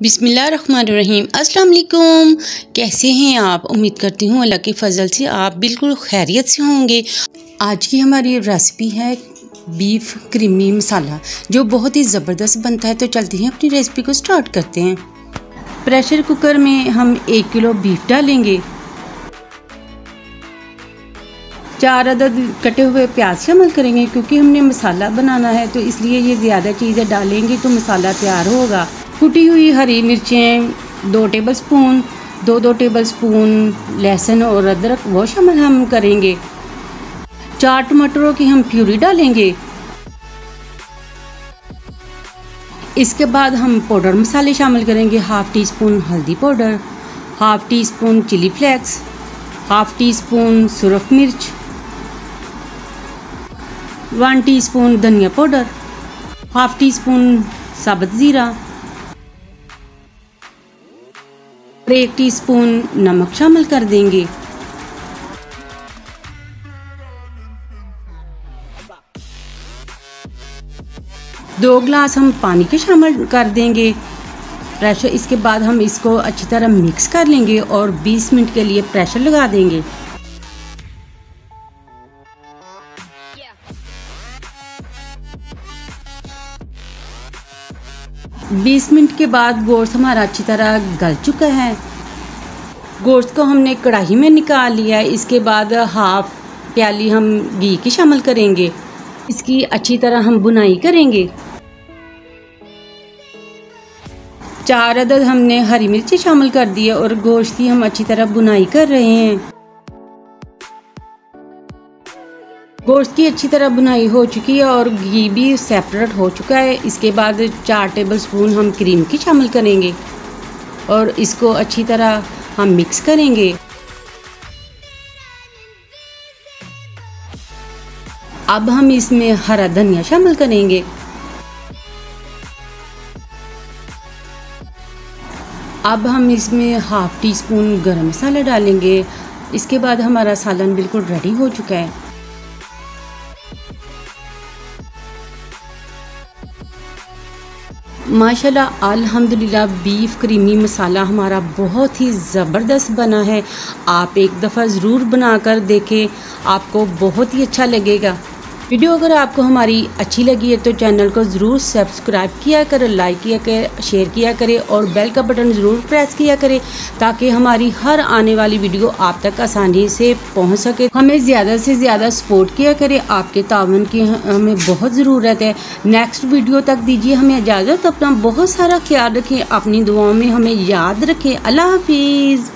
बिस्मिल्लाहिर्रहमानिर्रहीम। अस्सलाम वालेकुम। कैसे हैं आप? उम्मीद करती हूँ अल्लाह के फजल से आप बिल्कुल खैरियत से होंगे। आज की हमारी रेसिपी है बीफ क्रीमी मसाला, जो बहुत ही ज़बरदस्त बनता है। तो चलते हैं अपनी रेसिपी को स्टार्ट करते हैं। प्रेशर कुकर में हम 1 किलो बीफ डालेंगे। 4 अदद कटे हुए प्याज शामिल करेंगे, क्योंकि हमने मसाला बनाना है तो इसलिए ये ज़्यादा चीज़ें डालेंगे तो मसाला तैयार होगा। कुटी हुई हरी मिर्चें 2 टेबलस्पून, 2 टेबलस्पून लहसुन और अदरक वो शामिल हम करेंगे। 4 टमाटरों की हम प्यूरी डालेंगे। इसके बाद हम पाउडर मसाले शामिल करेंगे। 1/2 टीस्पून हल्दी powder, 1/2 teaspoon chilli flakes, 1/2 teaspoon सुरख मिर्च, 1 टीस्पून धनिया पाउडर, 1/2 टीस्पून साबुत ज़ीरा, 1 टीस्पून नमक शामिल कर देंगे। दो गिलास हम पानी के शामिल कर देंगे प्रेशर। इसके बाद हम इसको अच्छी तरह मिक्स कर लेंगे और 20 मिनट के लिए प्रेशर लगा देंगे। बीस मिनट के बाद गोश्त हमारा अच्छी तरह गल चुका है। गोश्त को हमने कढ़ाई में निकाल लिया है। इसके बाद 1/2 प्याली हम घी की शामिल करेंगे। इसकी अच्छी तरह हम बुनाई करेंगे। 4 अदद हमने हरी मिर्ची शामिल कर दी है और गोश्त की हम अच्छी तरह बुनाई कर रहे हैं। गोश्त की अच्छी तरह बुनाई हो चुकी है और घी भी सेपरेट हो चुका है। इसके बाद 4 टेबलस्पून हम क्रीम की शामिल करेंगे और इसको अच्छी तरह हम मिक्स करेंगे। अब हम इसमें हरा धनिया शामिल करेंगे। अब हम इसमें 1/2 टीस्पून गरम मसाला डालेंगे। इसके बाद हमारा सालन बिल्कुल रेडी हो चुका है। माशाल्लाह अल्हम्दुलिल्लाह बीफ क्रीमी मसाला हमारा बहुत ही ज़बरदस्त बना है। आप एक दफ़ा ज़रूर बनाकर देखें, आपको बहुत ही अच्छा लगेगा। वीडियो अगर आपको हमारी अच्छी लगी है तो चैनल को ज़रूर सब्सक्राइब किया करें, लाइक किया करें, शेयर किया करें और बेल का बटन ज़रूर प्रेस किया करें, ताकि हमारी हर आने वाली वीडियो आप तक आसानी से पहुंच सके। हमें ज़्यादा से ज़्यादा सपोर्ट किया करें, आपके तावन की हमें बहुत ज़रूरत है। नेक्स्ट वीडियो तक दीजिए हमें इजाज़त। अपना बहुत सारा ख्याल रखें, अपनी दुआओं में हमें याद रखें। अल्लाह हाफिज़।